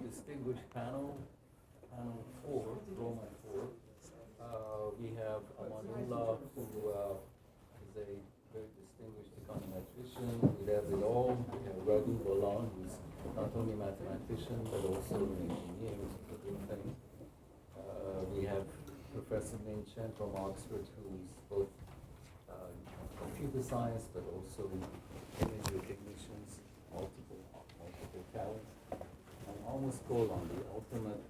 distinguished panel 4, Roman 4. We have Amanullah, who is a very distinguished econometrician. We have it all. We have Raghu Bolan, who's not only a mathematician, but also an engineer, which is a good thing. We have Professor Min Chen from Oxford, who's both computer science, but also image recognitions, multiple talents. And almost goal on the ultimate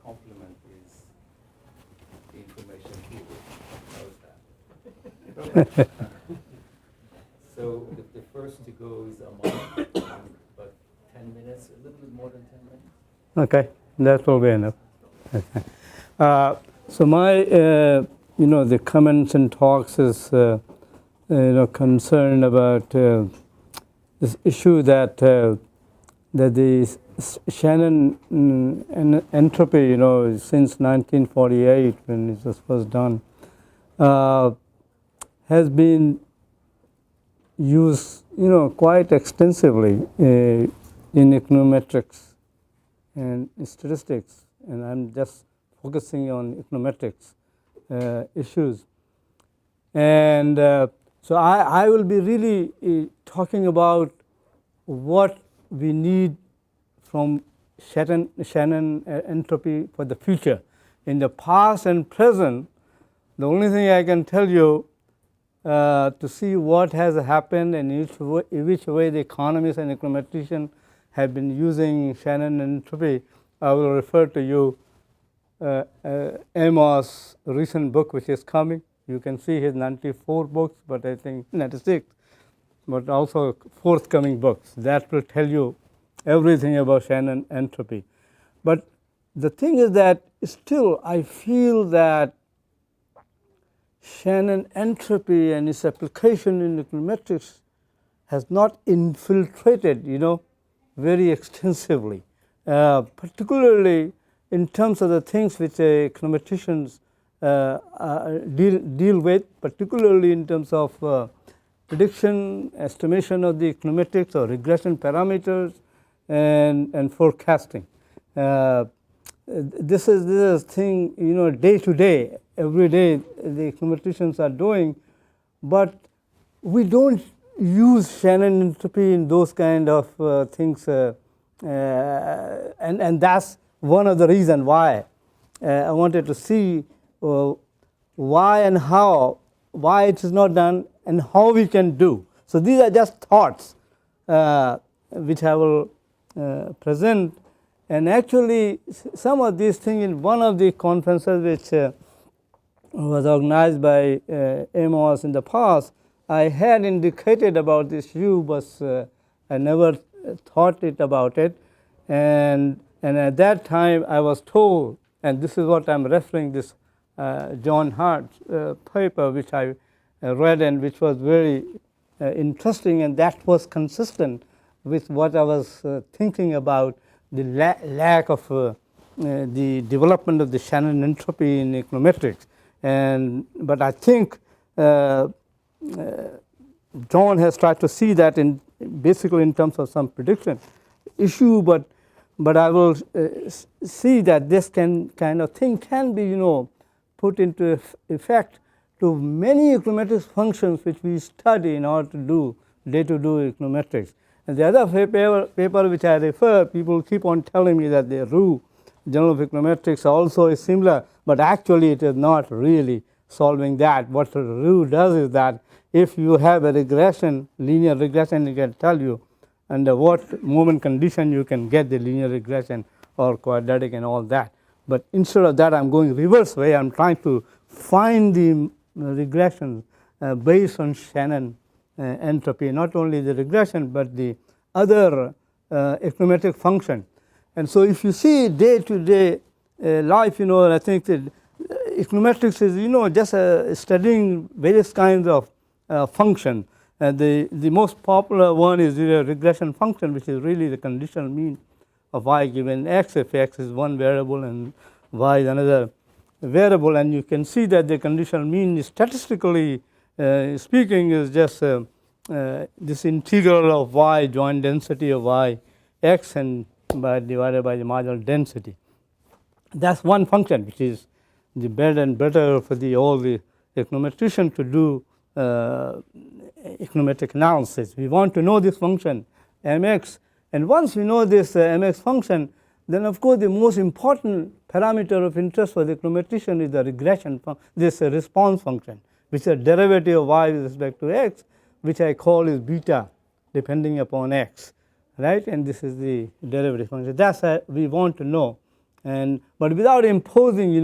complement is the information theory. How's that? So the first to go is Aman, but 10 minutes, a little bit more than 10 minutes. Okay, that will be enough. So my, the comments and talks is, concerned about this issue that the Shannon entropy, since 1948 when it was first done, has been used, quite extensively in econometrics and statistics, and I'm just focusing on econometrics issues. And so I will be really talking about what we need from Shannon entropy for the future. In the past and present, the only thing I can tell you to see what has happened and in which way the economists and econometricians have been using Shannon entropy, I will refer to you Amos' recent book, which is coming. You can see his 94 books, but I think 96, but also forthcoming books. That will tell you everything about Shannon entropy. But the thing is that still I feel that Shannon entropy and its application in econometrics has not infiltrated, very extensively, particularly in terms of the things which econometricians deal with, particularly in terms of prediction, estimation of the econometrics or regression parameters, and forecasting. This is a thing, day to day, every day the econometricians are doing, but we don't use Shannon entropy in those kind of things, and that's one of the reasons why I wanted to see why and how, why it is not done and how we can do. So these are just thoughts which I will present. And actually some of these things in one of the conferences which was organized by Amos in the past, I had indicated about this view, but I never thought about it. And at that time I was told, and this is what I'm referring, this John Hart's paper which I read and which was very interesting, and that was consistent with what I was thinking about the lack of the development of the Shannon entropy in econometrics. But I think John has tried to see that in basically in terms of some prediction issue, but I will see that this kind of thing can be put into effect to many econometric functions which we study in order to do day-to-day econometrics. And the other paper which I refer, people keep on telling me that the Roux Journal of Econometrics also is similar, but actually it is not really solving that. What Roux does is that if you have a regression, linear regression, it can tell you under what moment condition you can get the linear regression or quadratic and all that. But instead of that, I'm going reverse way. I'm trying to find the regression based on Shannon entropy, not only the regression, but the other econometric function. And so if you see day-to-day life, I think that econometrics is, just studying various kinds of function. The most popular one is the regression function, which is really the conditional mean of y given x, if x is one variable and y is another variable. And you can see that the conditional mean is statistically speaking is just this integral of y, joint density of y x, and divided by the marginal density. That's one function which is the better and better for all the econometrician to do econometric analysis. We want to know this function mx, and once we know this mx function, then of course the most important parameter of interest for the econometrician is the regression this response function, which is a derivative of y with respect to x, which I call is beta depending upon x, right? And this is the derivative function. That's we want to know, but without imposing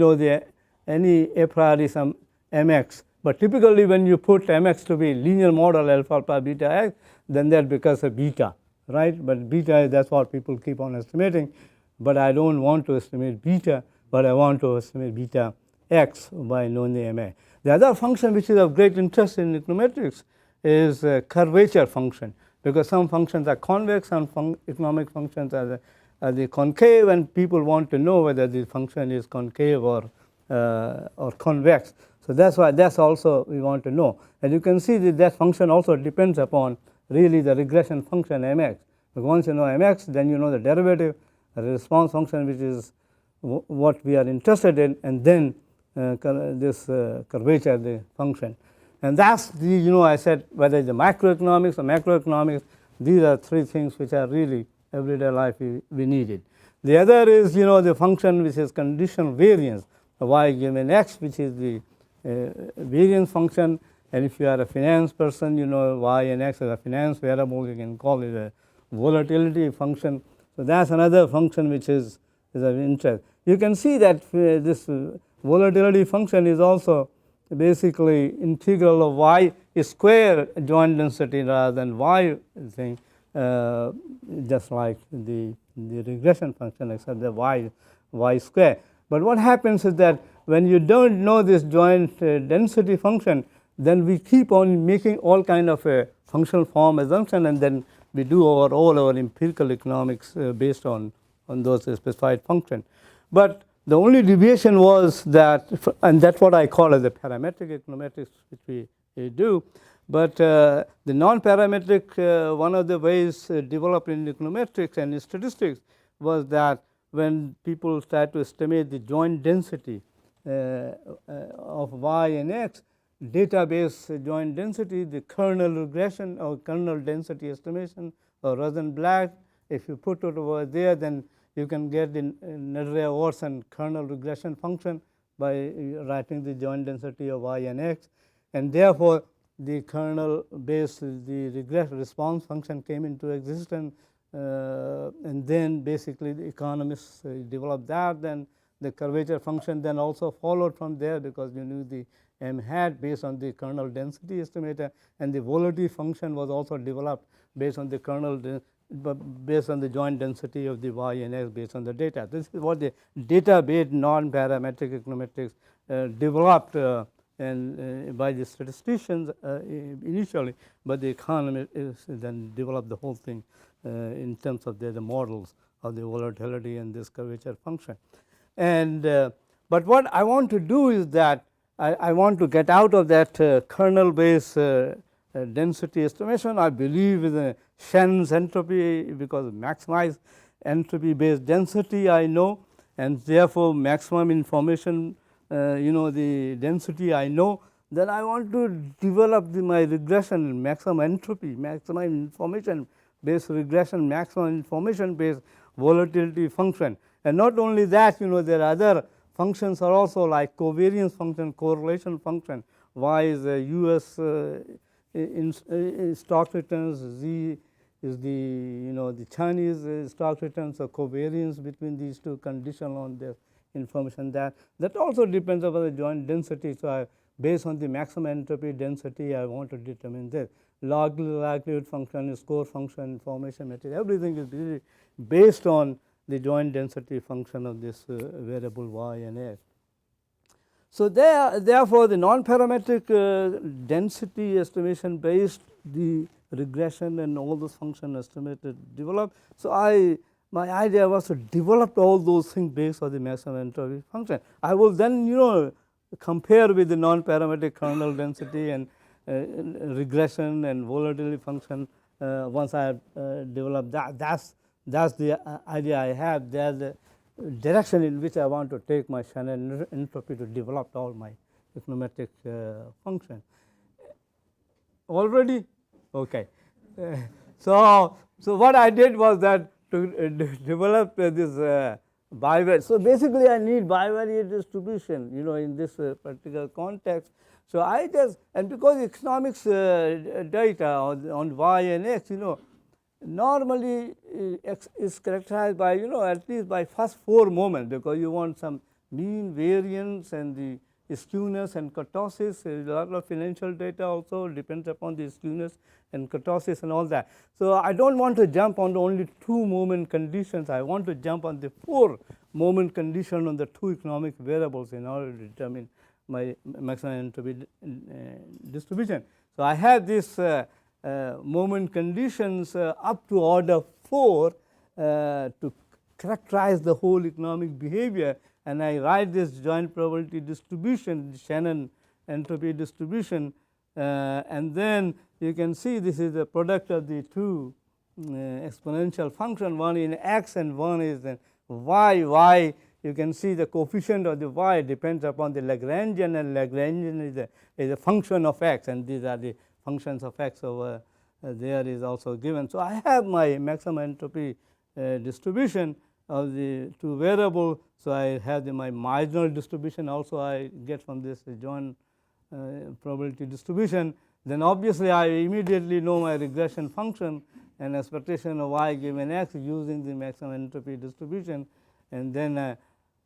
any a priori some mx. But typically when you put mx to be linear model alpha beta x, then that becomes a beta, right? But beta, that's what people keep on estimating. But I don't want to estimate beta, but I want to estimate beta x by knowing the MA. The other function which is of great interest in econometrics is curvature function, because some functions are convex, some economic functions are the concave, and people want to know whether the function is concave or convex. So that's also we want to know. And you can see that function also depends upon really the regression function mx. Because once you know mx, then you know the derivative, the response function, which is what we are interested in, and then this curvature, the function. And that's the, I said whether it's the microeconomics or macroeconomics, these are three things which are really everyday life we needed. The other is, the function which is conditional variance, y given x, which is the variance function. And if you are a finance person, y and x is a finance variable, you can call it a volatility function. So that's another function which is of interest. You can see that this volatility function is also basically integral of y square joint density rather than y thing, just like the regression function, except the y square. But what happens is that when you don't know this joint density function, then we keep on making all kind of a functional form assumption, and then we do all our empirical economics based on those specified function. But the only deviation was that, and that's what I call as the parametric econometrics, which we do. But the non-parametric, one of the ways developed in econometrics and in statistics was that when people start to estimate the joint density of y and x, database joint density, the kernel regression or kernel density estimation or Rosenblatt, if you put it over there, then you can get the Nadeley-Orson kernel regression function by writing the joint density of y and x. And therefore, the kernel based the response function came into existence, and then basically the economists developed that. Then the curvature function then also followed from there, because you knew the m hat based on the kernel density estimator, and the volatility function was also developed based on the kernel based on the joint density of the y and x based on the data. This is what the data-based non-parametric econometrics developed and by the statisticians initially, but the economists then developed the whole thing in terms of the models of the volatility and this curvature function. And but what I want to do is that I want to get out of that kernel-based density estimation. I believe in the Shen's entropy, because maximize entropy-based density I know, and therefore maximum information, the density I know. Then I want to develop my regression, maximum entropy, maximum information-based regression, maximum information-based volatility function. And not only that, there are other functions are also like covariance function, correlation function. Y is the US in stock returns, Z is the Chinese stock returns, so covariance between these two conditional on the information that also depends upon the joint density. So based on the maximum entropy density, I want to determine this. Likelihood function, score function, information material, everything is really based on the joint density function of this variable y and x. So therefore, the non-parametric density estimation based the regression and all those function estimated developed. So my idea was to develop all those things based on the maximum entropy function. I will then compare with the non-parametric kernel density and regression and volatility function. Once I have developed that, that's the idea I have. There's the direction in which I want to take my Shannon entropy to develop all my econometric function. Already? Okay. So what I did was that to develop this bivariate. So basically, I need bivariate distribution, in this particular context. So I just, and because economics data on y and x, normally x is characterized by, at least by first 4 moments, because you want some mean variance and the skewness and kurtosis. A lot of financial data also depends upon the skewness and kurtosis and all that. So I don't want to jump on only 2 moment conditions. I want to jump on the 4 moment condition on the 2 economic variables in order to determine my maximum entropy distribution. So I have this moment conditions up to order 4 to characterize the whole economic behavior, and I write this joint probability distribution, the Shannon entropy distribution, and then you can see this is the product of the 2 exponential function, one in x and one is in y. Y, you can see the coefficient of the y depends upon the Lagrangian, and Lagrangian is a function of x, and these are the functions of x over there is also given. So I have my maximum entropy distribution of the 2 variable. So I have my marginal distribution also I get from this joint probability distribution. Then obviously I immediately know my regression function and expectation of y given x using the maximum entropy distribution. And then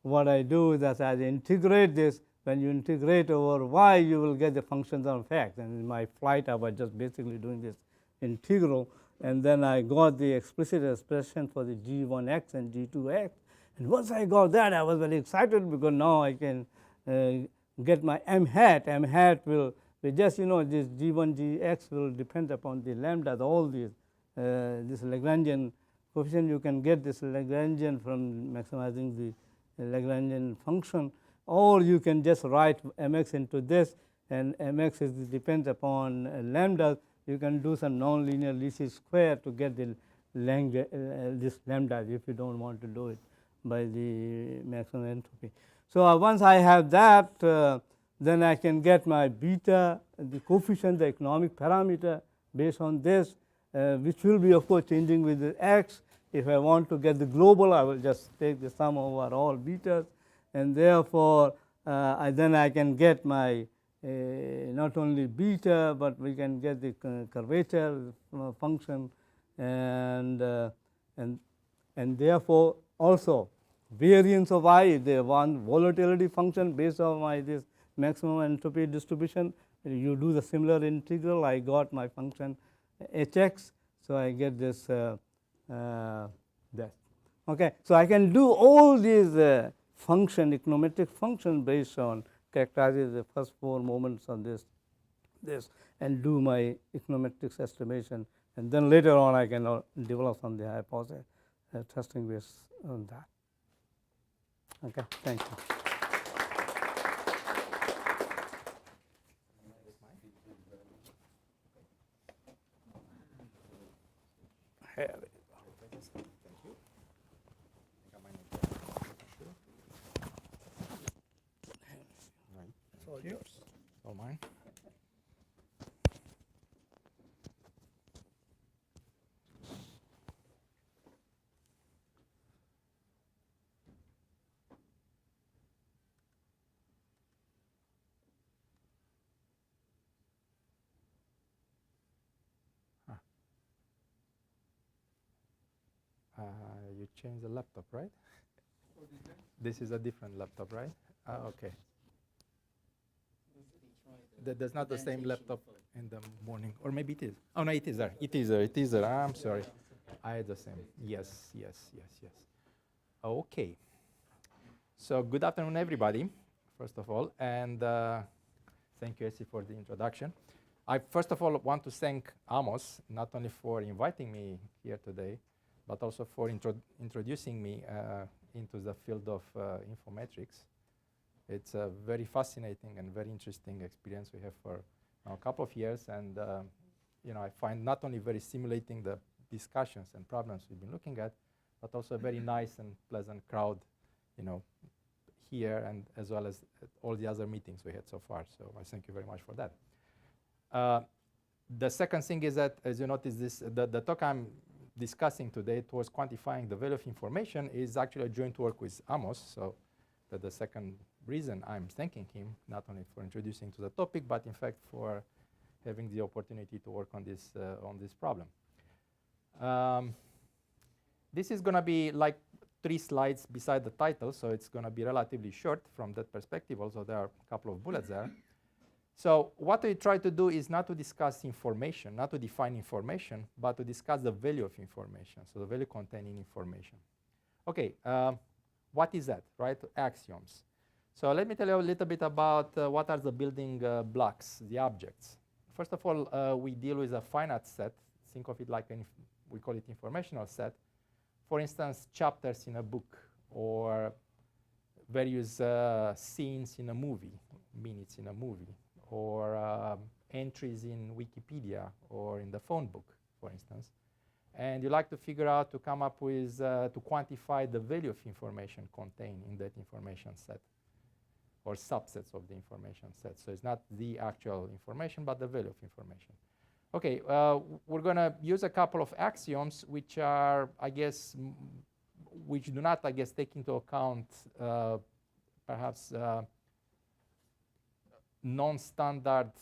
what I do is that I integrate this. When you integrate over y, you will get the functions of x. And in my flight, I was just basically doing this integral. And then I got the explicit expression for the g1x and g2x. And once I got that, I was very excited, because now I can get my m hat. M hat will be just, this g1, gx will depend upon the lambdas, all these. This Lagrangian coefficient, you can get this Lagrangian from maximizing the Lagrangian function, or you can just write mx into this, and mx depends upon lambda. You can do some nonlinear least square to get the this lambda if you don't want to do it by the maximum entropy. So once I have that, then I can get my beta, the coefficient, the economic parameter based on this, which will be of course changing with the x. If I want to get the global, I will just take the sum over all betas, and therefore then I can get my not only beta, but we can get the curvature function, and therefore also variance of I, the one volatility function based on my this maximum entropy distribution. You do the similar integral, I got my function hx, so I get this that. Okay, so I can do all these econometric function based on characterizes the first 4 moments on this, and do my econometrics estimation, and then later on I can develop on the hypothesis testing based on that. Okay, thank you. Yours. All mine. You changed the laptop, right? This is a different laptop, right? Okay. There's not the same laptop in the morning, or maybe it is. Oh no, it is there. It is there. It is there. I'm sorry. I had the same. Yes. Okay. So good afternoon, everybody. First of all, and thank you, Essie, for the introduction. I first of all want to thank Amos not only for inviting me here today, but also for introducing me into the field of infometrics. It's a very fascinating and very interesting experience we have for now, a couple of years, and I find not only very stimulating the discussions and problems we've been looking at, but also a very nice and pleasant crowd, here, and as well as at all the other meetings we had so far. So I thank you very much for that. The second thing is that, as you notice, the talk I'm discussing today towards quantifying the value of information is actually a joint work with Amos. So that's the second reason I'm thanking him, not only for introducing to the topic, but in fact for having the opportunity to work on this problem. This is going to be like 3 slides beside the title, so it's going to be relatively short from that perspective, although there are a couple of bullets there. So what we try to do is not to discuss information, not to define information, but to discuss the value of information, so the value containing information. Okay, what is that, right? Axioms. So let me tell you a little bit about what are the building blocks, the objects. First of all, we deal with a finite set. Think of it like we call it informational set. For instance, chapters in a book, or various scenes in a movie, minutes in a movie, or entries in Wikipedia or in the phone book, for instance. And you like to figure out, to come up with, to quantify the value of information contained in that information set, or subsets of the information set. So it's not the actual information, but the value of information. Okay, we're going to use a couple of axioms which are, I guess, which do not, I guess, take into account perhaps non-standard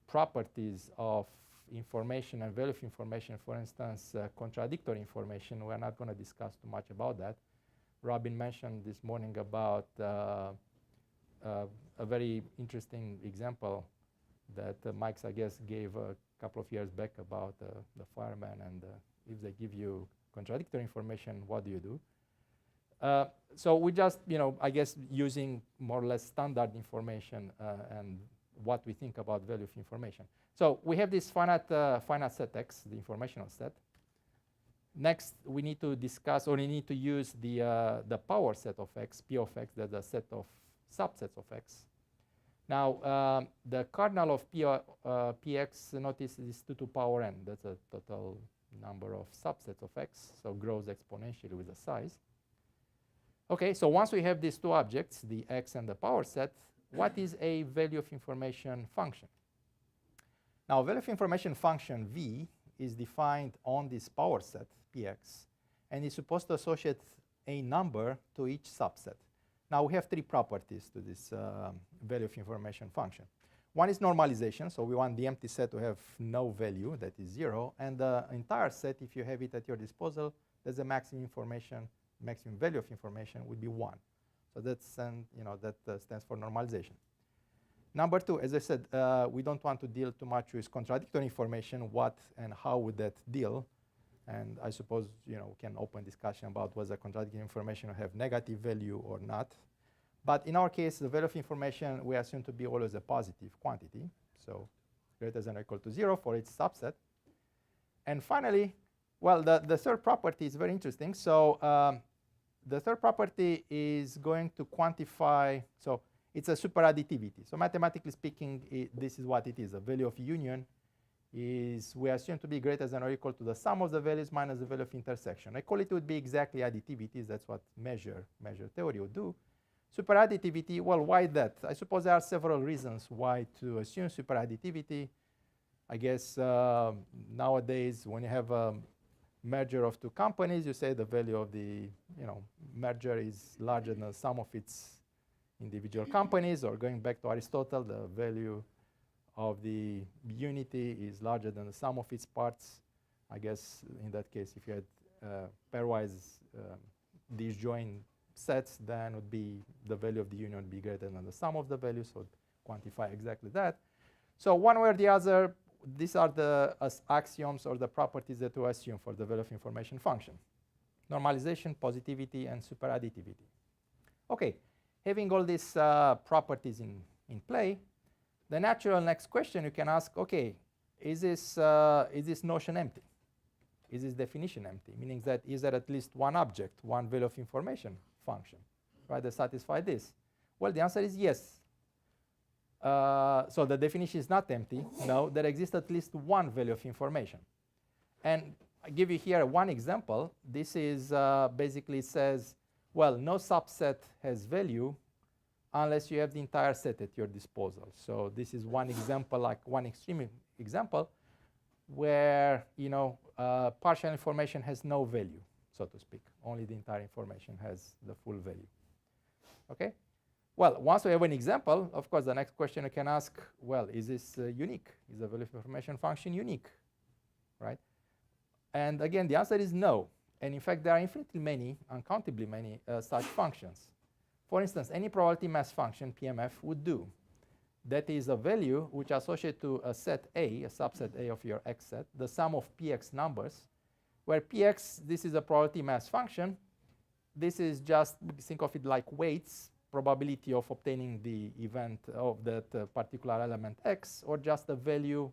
properties of information and value of information. For instance, contradictory information. We're not going to discuss too much about that. Robin mentioned this morning about a very interesting example that Mike's, I guess, gave a couple of years back about the fireman, and if they give you contradictory information, what do you do? So we just, I guess, using more or less standard information and what we think about value of information. So we have this finite set X, the informational set. Next, we need to discuss, or we need to use the power set of X, P of X, that's a set of subsets of X. Now, the cardinal of Px, notice, is 2 to the power n. That's a total number of subsets of X, so grows exponentially with the size. Okay, so once we have these 2 objects, the X and the power set, what is a value of information function? Now, value of information function V is defined on this power set, Px, and is supposed to associate a number to each subset. Now, we have 3 properties to this value of information function. One is normalization, so we want the empty set to have no value, that is 0, and the entire set, if you have it at your disposal, there's a maximum value of information would be 1. So that's, that stands for normalization. Number 2, as I said, we don't want to deal too much with contradictory information. What and how would that deal? And I suppose, we can open discussion about whether contradictory information will have negative value or not. But in our case, the value of information we assume to be always a positive quantity, so greater than or equal to 0 for its subset. And finally, well, the third property is very interesting. So the third property is going to quantify, so it's a superadditivity. So mathematically speaking, this is what it is. A value of union is, we assume to be greater than or equal to the sum of the values minus the value of intersection. Equality would be exactly additivities. That's what measure theory would do. Superadditivity, well, why that? I suppose there are several reasons why to assume superadditivity. I guess nowadays, when you have a merger of 2 companies, you say the value of the merger is larger than the sum of its individual companies. Or going back to Aristotle, the value of the unity is larger than the sum of its parts. I guess in that case, if you had pairwise disjoint sets, then would be the value of the union would be greater than the sum of the values, so quantify exactly that. So one way or the other, these are the axioms or the properties that we assume for the value of information function: normalization, positivity, and superadditivity. Okay, having all these properties in play, the natural next question you can ask, okay, is this notion empty? Is this definition empty? Meaning that is there at least one object, one value of information function, right, that satisfies this? Well, the answer is yes. so the definition is not empty. No, there exists at least one value of information. And I give you here one example. This is basically says, well, no subset has value unless you have the entire set at your disposal. So this is one example, like one extreme example, where partial information has no value, so to speak. Only the entire information has the full value. Okay. Well, once we have an example, of course, the next question you can ask, well, is this unique? Is the value of information function unique, right? And again, the answer is no. And in fact, there are infinitely many, uncountably many such functions. For instance, any probability mass function, PMF, would do. That is a value which associated to a set A, a subset A of your X set, the sum of PX numbers, where PX, this is a probability mass function. This is just, think of it like weights, probability of obtaining the event of that particular element X, or just a value,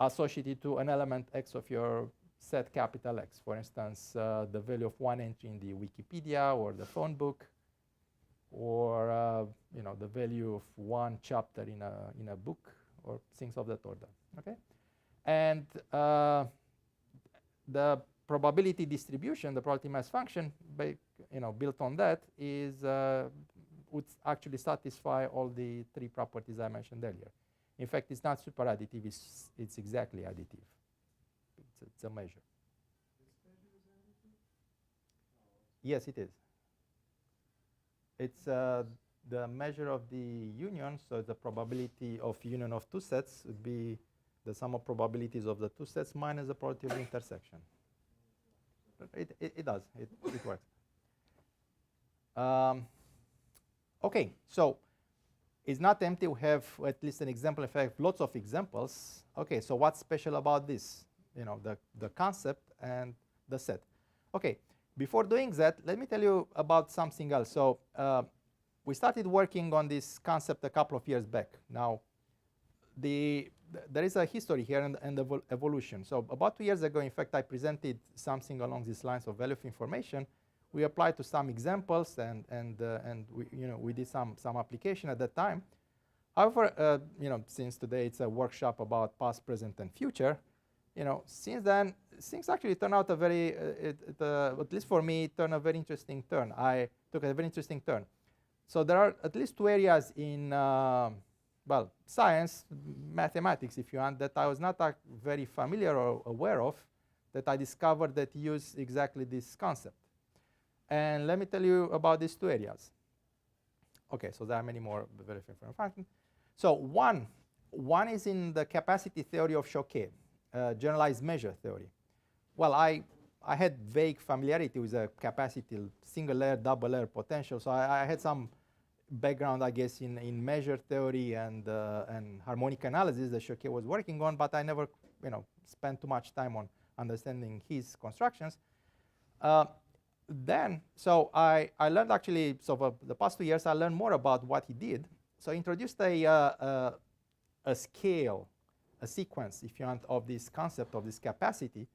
associated to an element X of your set capital X. For instance, the value of one entry in the Wikipedia or the phone book, or the value of one chapter in a book, or things of that order. Okay, and the probability distribution, the probability mass function, built on that is would actually satisfy all the three properties I mentioned earlier. In fact, it's not super additive; it's exactly additive. It's a measure. Yes, it is. It's the measure of the union, so the probability of union of two sets would be the sum of probabilities of the two sets minus the probability of the intersection. It does. It works. Okay, so it's not empty. We have at least an example. In fact, lots of examples. Okay, so what's special about this? The concept and the set. Okay, before doing that, let me tell you about something else. So we started working on this concept a couple of years back. Now, there is a history here and evolution. So about 2 years ago, in fact, I presented something along these lines of value of information. We applied to some examples, and we did some application at that time. However, since today it's a workshop about past, present, and future, since then things actually turned out a very, at least for me, turned a very interesting turn. I took a very interesting turn. So there are at least two areas in science, mathematics, if you want, that I was not very familiar or aware of, that I discovered that use exactly this concept. And let me tell you about these two areas. Okay, so there are many more very different functions. So one is in the capacity theory of Choquet, generalized measure theory. Well, I had vague familiarity with the capacity, single layer, double layer potential, so I had some background, I guess, in measure theory and harmonic analysis that Choquet was working on, but I never, spent too much time on understanding his constructions. So I learned actually, so for the past 2 years, I learned more about what he did. So he introduced a scale, a sequence, if you want, of this concept of this capacity.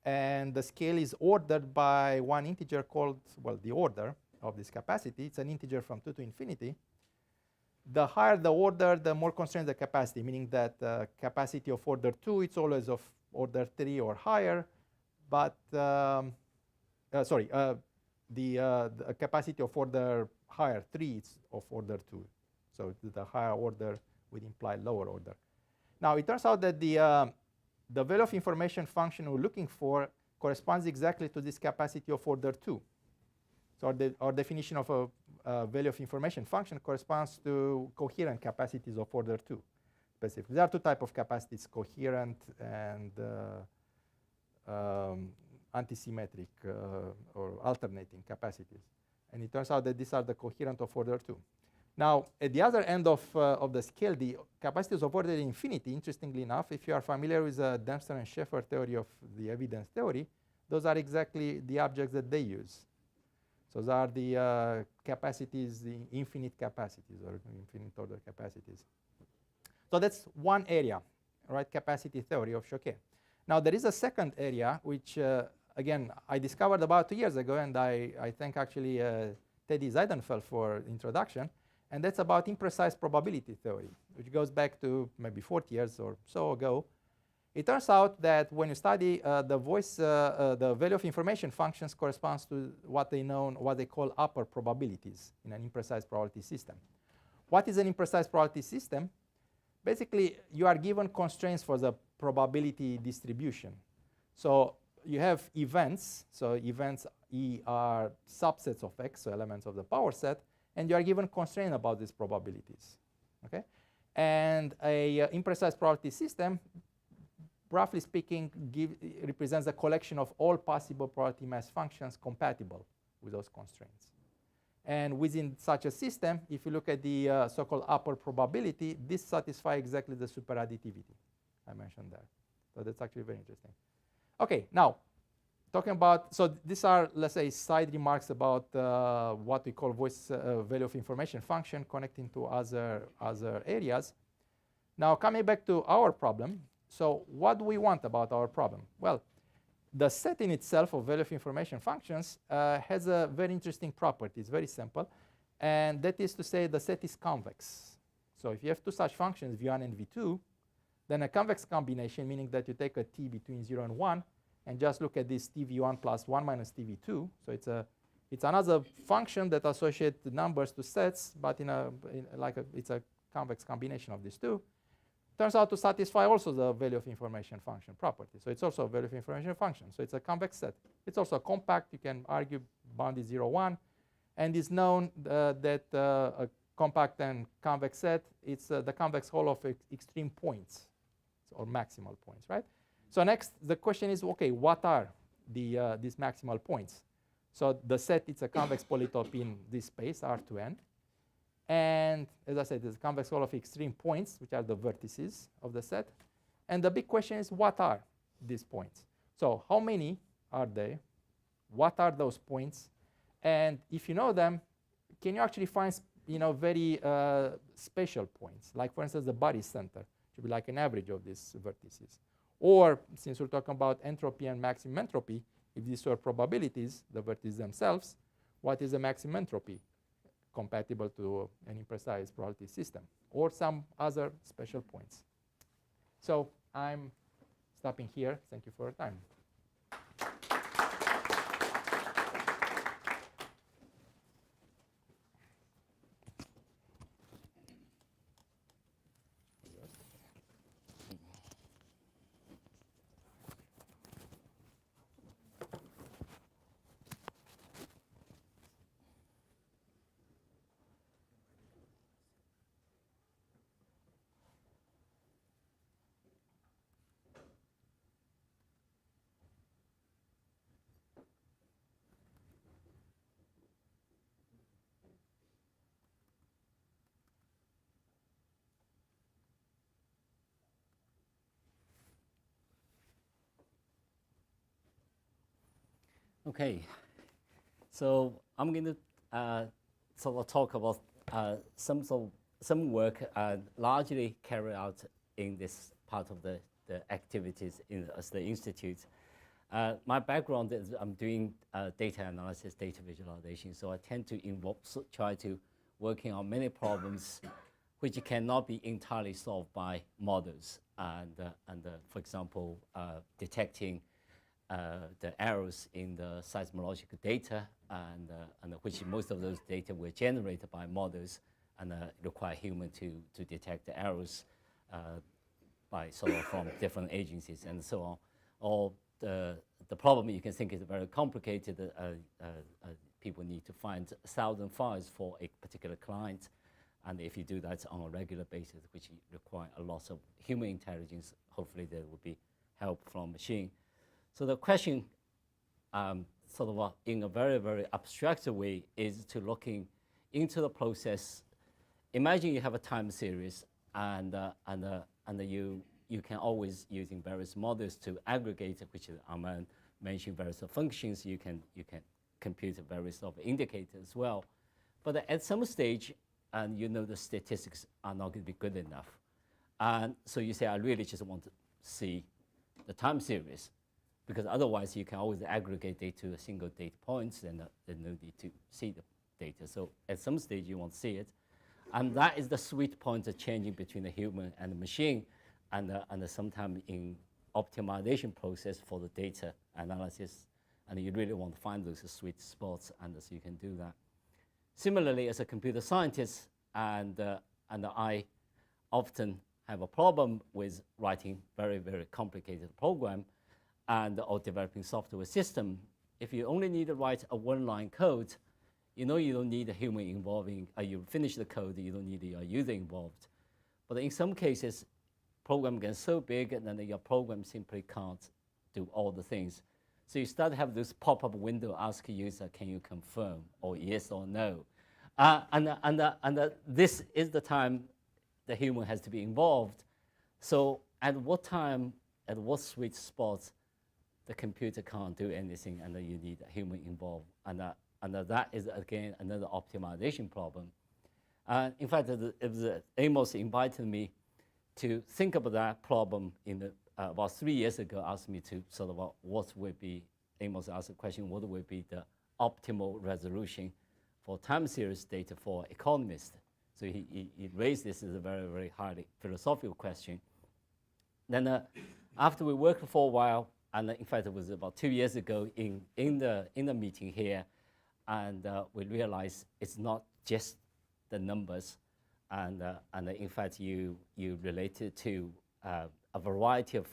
And the scale is ordered by one integer called, well, the order of this capacity. It's an integer from 2 to infinity. The higher the order, the more constrained the capacity, meaning that the capacity of order 2, it's always of order 3 or higher. But, the capacity of order higher 3 is of order 2. So the higher order would imply lower order. Now, it turns out that the value of information function we're looking for corresponds exactly to this capacity of order 2. So our definition of a value of information function corresponds to coherent capacities of order 2. Specifically, there are two types of capacities: coherent and antisymmetric or alternating capacities. And it turns out that these are the coherent of order 2. Now, at the other end of the scale, the capacities of order infinity, interestingly enough, if you are familiar with the Dempster and Schaeffer theory of the evidence theory, those are exactly the objects that they use. So those are the capacities, the infinite capacities or infinite order capacities. So that's one area, right? Capacity theory of Choquet. Now, there is a second area, which, again, I discovered about 2 years ago, and I thank actually Teddy Zeidenfeld for introduction. and that's about imprecise probability theory, which goes back to maybe 40 years or so ago. It turns out that when you study the value of information functions corresponds to what they call upper probabilities in an imprecise probability system. What is an imprecise probability system? Basically, you are given constraints for the probability distribution. So you have events. So events E are subsets of X, so elements of the power set, and you are given constraint about these probabilities. Okay, and a imprecise probability system, roughly speaking, represents a collection of all possible probability mass functions compatible with those constraints. And within such a system, if you look at the so-called upper probability, this satisfies exactly the superadditivity I mentioned there. So that's actually very interesting. Okay, now talking about, so these are, let's say, side remarks about what we call value of information function connecting to other areas. Now coming back to our problem, so what do we want about our problem? Well, the set in itself of value of information functions has a very interesting property. It's very simple, and that is to say the set is convex. So if you have two such functions, v1 and v2, then a convex combination, meaning that you take a t between 0 and 1, and just look at this tv1 plus 1 minus tv2. So it's another function that associates the numbers to sets, but it's a convex combination of these two. Turns out to satisfy also the value of information function property. So it's also a value of information function. So it's a convex set. It's also compact. You can argue bounded 0, 1. And it's known that a compact and convex set, it's the convex whole of extreme points, or maximal points, right? So next, the question is, okay, what are these maximal points? So the set, it's a convex polytope in this space, R2n. And as I said, there's a convex whole of extreme points, which are the vertices of the set. And the big question is, what are these points? So how many are they? What are those points? And if you know them, can you actually find very special points? Like, for instance, the body center should be like an average of these vertices. Or, since we're talking about entropy and maximum entropy, if these were probabilities, the vertices themselves, what is the maximum entropy compatible to an imprecise probability system, or some other special points? So I'm stopping here. Thank you for your time. Okay, so I'm going to sort of talk about some work largely carried out in this part of the activities as the institute. My background is I'm doing data analysis, data visualization, so I tend to try to working on many problems which cannot be entirely solved by models, and for example, detecting the errors in the seismological data, and which most of those data were generated by models and require human to detect the errors by sort of from different agencies and so on. Or the problem you can think is very complicated. People need to find 1,000 files for a particular client, and if you do that on a regular basis, which require a lot of human intelligence, hopefully there will be help from machine. So the question, sort of in a very, very abstract way, is to looking into the process. Imagine you have a time series, and you can always, using various models to aggregate, which Armand mentioned, various functions. You can compute various of indicators as well. But at some stage, and the statistics are not going to be good enough. And so you say, I really just want to see the time series, because otherwise you can always aggregate data to a single data points, and there's no need to see the data. So at some stage you want to see it. And that is the sweet point of changing between the human and the machine, and sometimes in optimization process for the data analysis. And you really want to find those sweet spots, and so you can do that. Similarly, as a computer scientist, and I often have a problem with writing very, very complicated program or developing software system. If you only need to write a one-line code, you know you don't need a human involving. You finish the code, you don't need a user involved. But in some cases, program gets so big, and then your program simply can't do all the things. So you start to have this pop-up window ask a user, can you confirm, or yes or no? This is the time the human has to be involved. So at what time, at what sweet spots, the computer can't do anything, and then you need a human involved. And that is, again, another optimization problem. In fact, Amos invited me to think about that problem about 3 years ago, asked me to sort of what would be, Amos asked the question, what would be the optimal resolution for time series data for economists? So he raised this as a very, very highly philosophical question. Then after we worked for a while, and in fact it was about 2 years ago in the meeting here, and we realized it's not just the numbers, and in fact you related to a variety of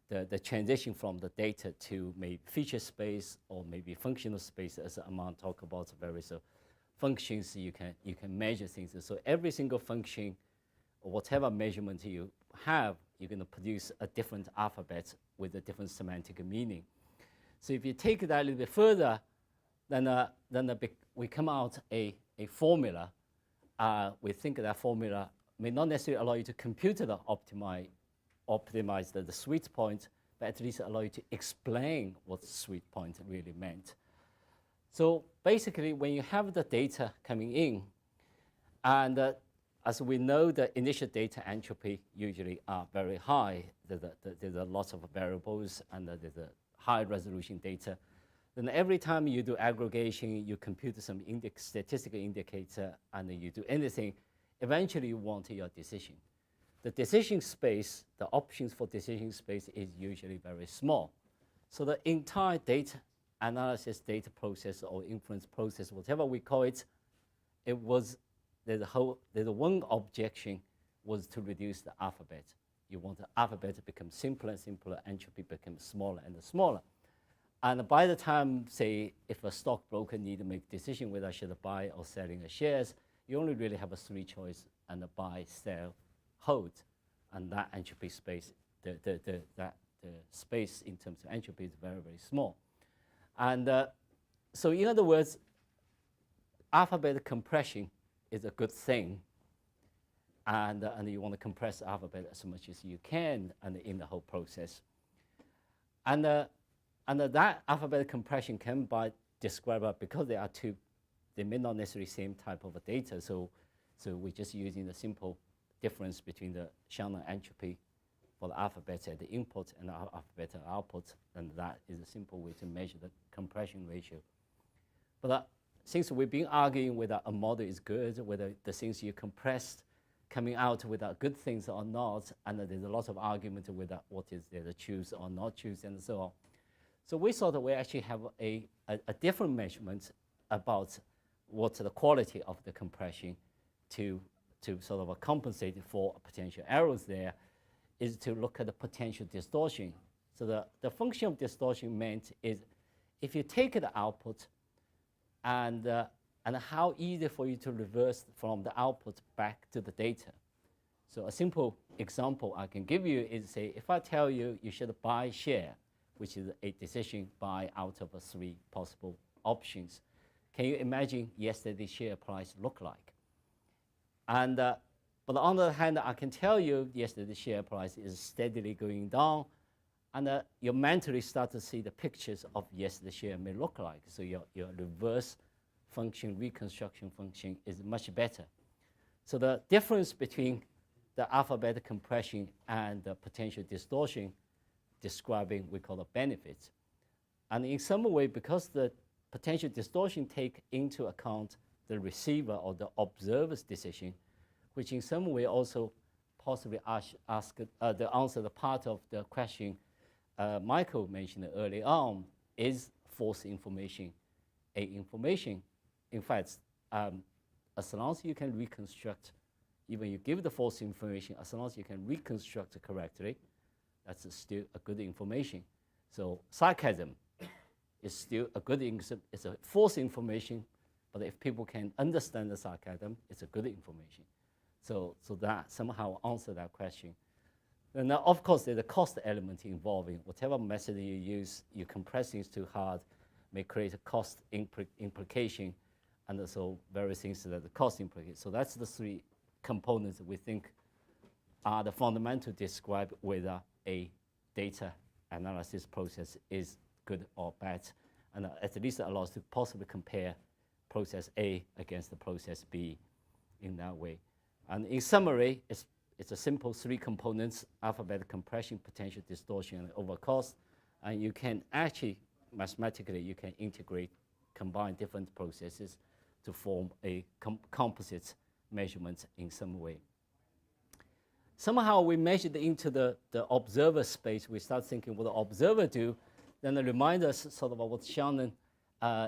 the transition from the data to maybe feature space or maybe functional space, as Aman talked about various functions you can measure things. So every single function, or whatever measurement you have, you're going to produce a different alphabet with a different semantic meaning. So if you take that a little bit further, then we come out a formula. We think that formula may not necessarily allow you to compute the optimize the sweet point, but at least allow you to explain what the sweet point really meant. So basically, when you have the data coming in, and as we know, the initial data entropy usually are very high. There's a lot of variables, and there's a high resolution data. Then every time you do aggregation, you compute some statistical indicator, and then you do anything, eventually you want your decision. The decision space, the options for decision space is usually very small. So the entire data analysis, data process, or inference process, whatever we call it, there's one objection was to reduce the alphabet. You want the alphabet to become simpler and simpler, entropy becomes smaller and smaller. And by the time, say, if a stockbroker need to make a decision whether I should buy or selling the shares, you only really have a 3 choice, and the buy, sell, hold. And that entropy space, the space in terms of entropy is very, very small. And so in other words, alphabet compression is a good thing. And you want to compress the alphabet as much as you can in the whole process. And that alphabet compression can be described because they are they may not necessarily same type of data. So we're just using the simple difference between the Shannon entropy for the alphabet at the input and the alphabet at the output, and that is a simple way to measure the compression ratio. But since we've been arguing whether a model is good, whether the things you compressed coming out whether good things or not, and there's a lot of argument whether what is there to choose or not choose, and so on. So we thought that we actually have a different measurement about what's the quality of the compression to sort of compensate for potential errors there, is to look at the potential distortion. So the function of distortion meant is if you take the output and how easy for you to reverse from the output back to the data. So a simple example I can give you is, say, if I tell you you should buy share, which is a decision buy out of 3 possible options, can you imagine yesterday's share price look like? And but on the other hand, I can tell you yesterday's share price is steadily going down, and you mentally start to see the pictures of yesterday's share may look like. So your reverse function, reconstruction function is much better. So the difference between the alphabet compression and the potential distortion describing, we call the benefits. And in some way, because the potential distortion take into account the receiver or the observer's decision, which in some way also possibly answer the part of the question Michael mentioned early on, is false information a information? In fact, as long as you can reconstruct, even you give the false information, as long as you can reconstruct it correctly, that's still a good information. So sarcasm is still a good, it's a false information, but if people can understand the sarcasm, it's a good information. So that somehow answer that question. And now, of course, there's a cost element involving whatever method you use, you compress things too hard, may create a cost implication, and also various things that the cost implication. So that's the three components that we think are the fundamental describe whether a data analysis process is good or bad, and at least allows to possibly compare process A against the process B in that way. And in summary, it's a simple three components: alphabet compression, potential distortion, and overcost. And you can actually, mathematically, you can integrate, combine different processes to form a composite measurement in some way. Somehow we measured into the observer space. We start thinking what the observer do. Then it reminds us sort of what Shannon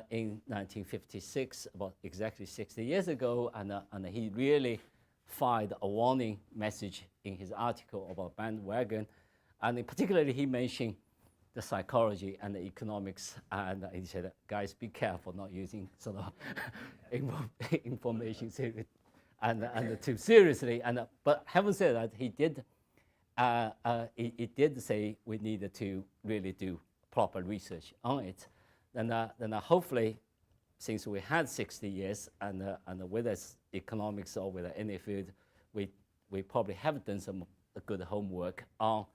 in 1956, about exactly 60 years ago, and he really fired a warning message in his article about bandwagon. And particularly he mentioned the psychology and the economics, and he said, guys, be careful not using sort of information and too seriously. But having said that, he did say we needed to really do proper research on it. Then hopefully, since we had 60 years, and whether it's economics or whether any field, we probably have done some good homework on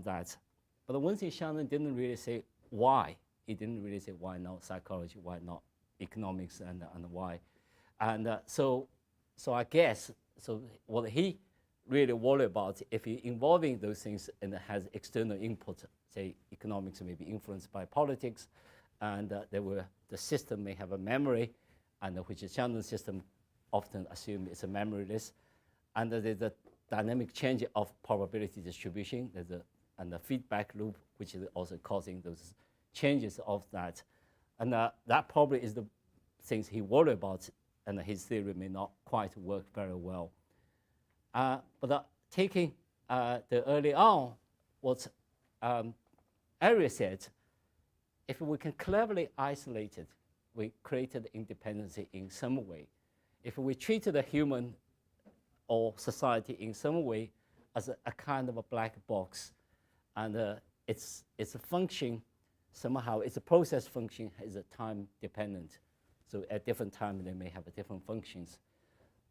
that. But the one thing Shannon didn't really say why. He didn't really say why not psychology, why not economics, and why. And so I guess, so what he really worried about, if you're involving those things and it has external input, say economics may be influenced by politics, and the system may have a memory, and which is Shannon's system often assume it's a memoryless, and there's a dynamic change of probability distribution, and the feedback loop, which is also causing those changes of that. And that probably is the things he worried about, and his theory may not quite work very well. But taking the early on, what Ari said, if we can cleverly isolate it, we created independency in some way. If we treated a human or society in some way as a kind of a black box, and it's a function, somehow it's a process function, is a time dependent. So at different times they may have different functions.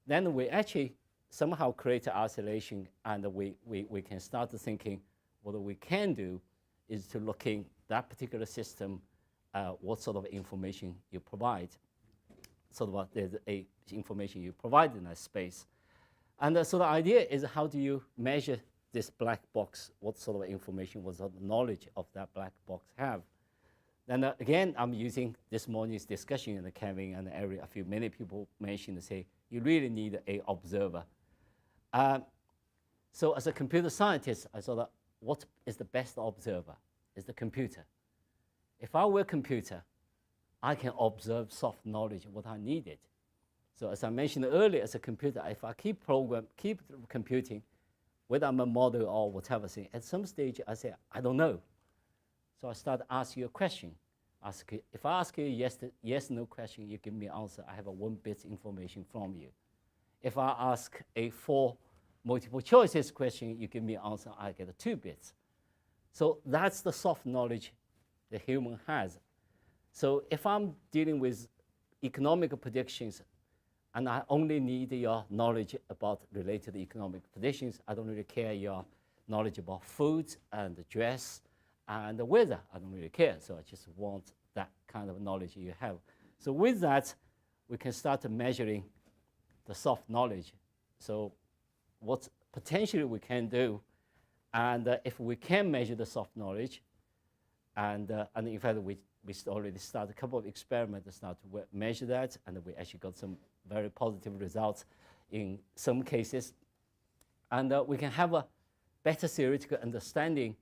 Then we actually somehow create an isolation, and we can start thinking what we can do is to look in that particular system, what sort of information you provide, sort of there's a information you provide in that space. And so the idea is, how do you measure this black box? What sort of information, what sort of knowledge of that black box have? Then again, I'm using this morning's discussion in the Kevin and the area. Many people mentioned to say you really need an observer. So as a computer scientist, I thought, what is the best observer? Is the computer. If I were a computer, I can observe soft knowledge of what I needed. So as I mentioned earlier, as a computer, if I keep computing, whether I'm a model or whatever thing, at some stage I say, I don't know. So I start asking you a question. If I ask you a yes, no question, you give me an answer. I have a 1 bit information from you. If I ask a 4 multiple choices question, you give me an answer, I get 2 bits. So that's the soft knowledge the human has. So if I'm dealing with economic predictions, and I only need your knowledge about related economic predictions, I don't really care your knowledge about food and dress and the weather. I don't really care. So I just want that kind of knowledge you have. So with that, we can start measuring the soft knowledge. So what potentially we can do, and if we can measure the soft knowledge, and in fact we already started a couple of experiments to start to measure that, and we actually got some very positive results in some cases. And we can have a better theoretical understanding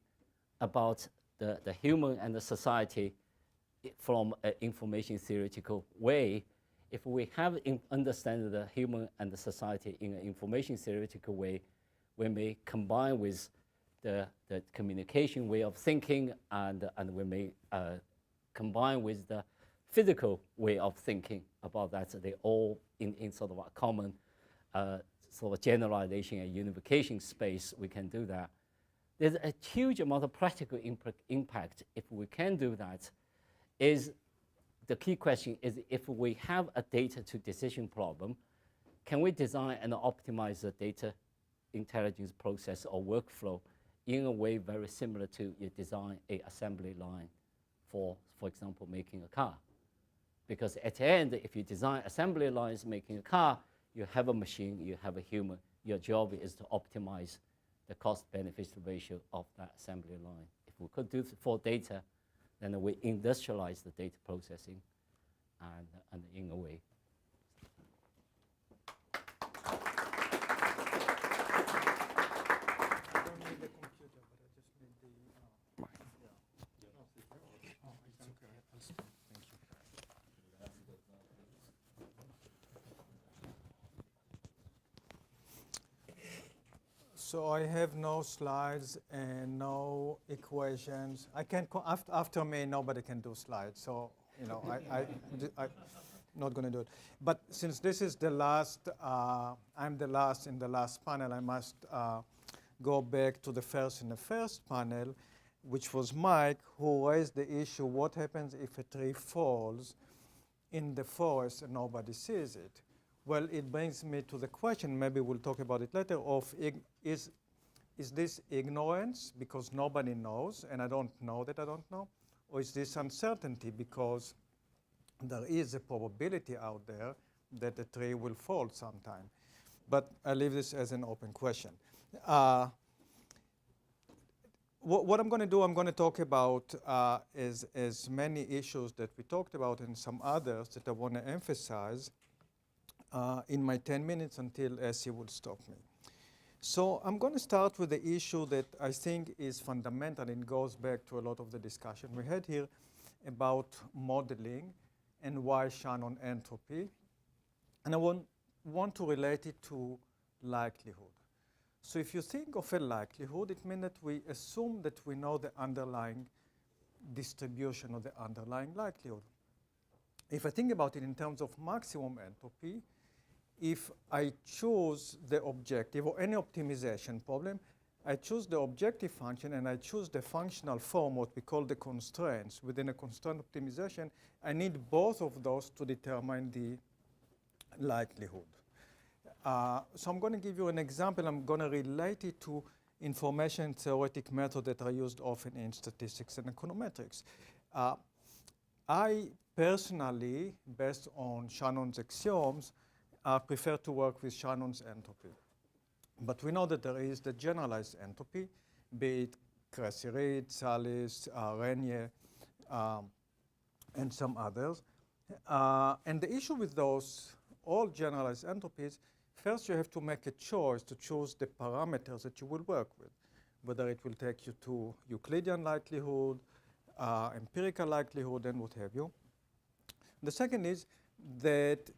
about the human and the society from an information theoretical way. If we have understand the human and the society in an information theoretical way, we may combine with the communication way of thinking, and we may combine with the physical way of thinking about that. So they all in sort of a common sort of generalization and unification space, we can do that. There's a huge amount of practical impact if we can do that. Is the key question is, if we have a data to decision problem, can we design and optimize the data intelligence process or workflow in a way very similar to you design a assembly line for example, making a car? Because at the end, if you design assembly lines making a car, you have a machine, you have a human. Your job is to optimize the cost-benefit ratio of that assembly line. If we could do for data, then we industrialize the data processing and in a way. So I have no slides and no equations. I can after me, nobody can do slides. So I'm not going to do it. But since this is the last, I'm the last in the last panel, I must go back to the first in the first panel, which was Mike, who raised the issue: what happens if a tree falls in the forest and nobody sees it? Well, it brings me to the question, maybe we'll talk about it later, of is this ignorance because nobody knows and I don't know that I don't know? Or is this uncertainty because there is a probability out there that the tree will fall sometime? But I leave this as an open question. What I'm going to do, I'm going to talk about as many issues that we talked about and some others that I want to emphasize in my 10 minutes until Essie will stop me. So I'm going to start with the issue that I think is fundamental and goes back to a lot of the discussion we had here about modeling and why Shannon entropy. And I want to relate it to likelihood. So if you think of a likelihood, it means that we assume that we know the underlying distribution of the underlying likelihood. If I think about it in terms of maximum entropy, if I choose the objective or any optimization problem, I choose the objective function and I choose the functional form, what we call the constraints. Within a constraint optimization, I need both of those to determine the likelihood. So I'm going to give you an example. I'm going to relate it to information theoretic methods that are used often in statistics and econometrics. I personally, based on Shannon's axioms, prefer to work with Shannon's entropy. But we know that there is the generalized entropy, be it Cressy-Reid, Salis, Renier, and some others. And the issue with those all generalized entropies, first you have to make a choice to choose the parameters that you will work with, whether it will take you to Euclidean likelihood, empirical likelihood, and what have you. The second is that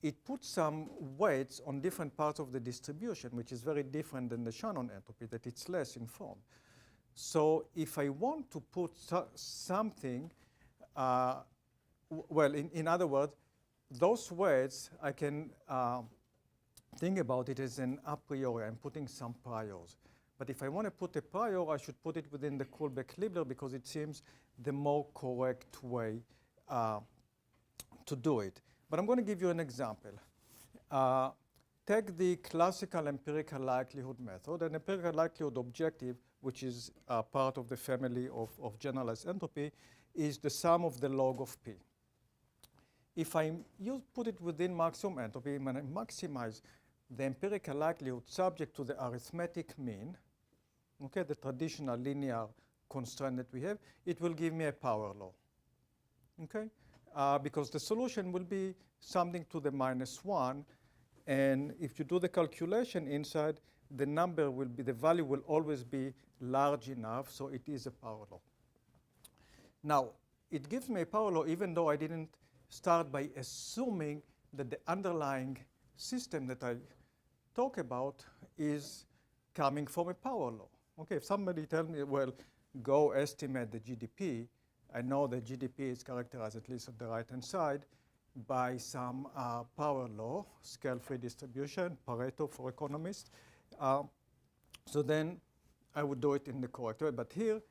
it puts some weights on different parts of the distribution, which is very different than the Shannon entropy, that it's less informed. So if I want to put something, well, in other words, those weights, I can think about it as an a priori. I'm putting some priors. But if I want to put a prior, I should put it within the Kullback-Leibler because it seems the more correct way to do it. But I'm going to give you an example. Take the classical empirical likelihood method. An empirical likelihood objective, which is part of the family of generalized entropy, is the sum of the log of p. If I put it within maximum entropy, when I maximize the empirical likelihood subject to the arithmetic mean, okay, the traditional linear constraint that we have, it will give me a power law. okay? Because the solution will be something to the -1, and if you do the calculation inside, the number will be, the value will always be large enough, so it is a power law. Now, it gives me a power law even though I didn't start by assuming that the underlying system that I talk about is coming from a power law. Okay, if somebody tells me, well, go estimate the GDP, I know that GDP is characterized, at least on the right-hand side, by some power law, scale-free distribution, Pareto for economists. So then I would do it in the correct way. But here,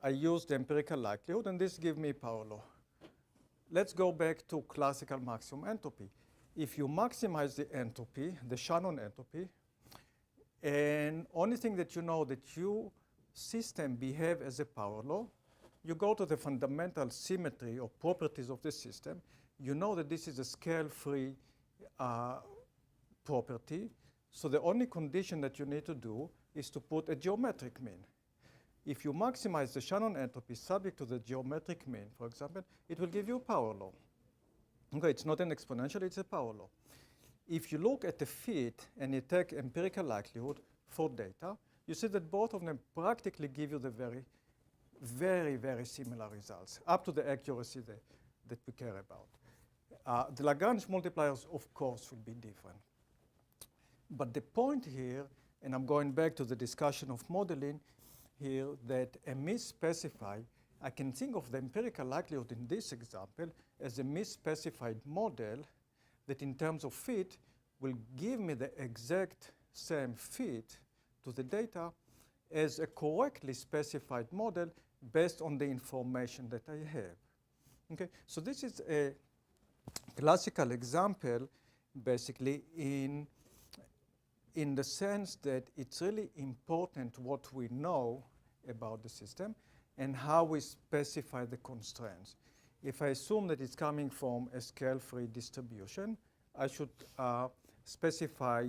I use the empirical likelihood, and this gives me power law. Let's go back to classical maximum entropy. If you maximize the entropy, the Shannon entropy, and only thing that you know that your system behave as a power law, you go to the fundamental symmetry or properties of the system. You know that this is a scale-free property. So the only condition that you need to do is to put a geometric mean. If you maximize the Shannon entropy subject to the geometric mean, for example, it will give you a power law. Okay, it's not an exponential, it's a power law. If you look at the fit and you take empirical likelihood for data, you see that both of them practically give you the very, very similar results, up to the accuracy that we care about. The Lagrange multipliers, of course, will be different. But the point here, and I'm going back to the discussion of modeling here, that a misspecified, I can think of the empirical likelihood in this example as a misspecified model that in terms of fit will give me the exact same fit to the data as a correctly specified model based on the information that I have. Okay, so this is a classical example basically in the sense that it's really important what we know about the system and how we specify the constraints. If I assume that it's coming from a scale-free distribution, I should specify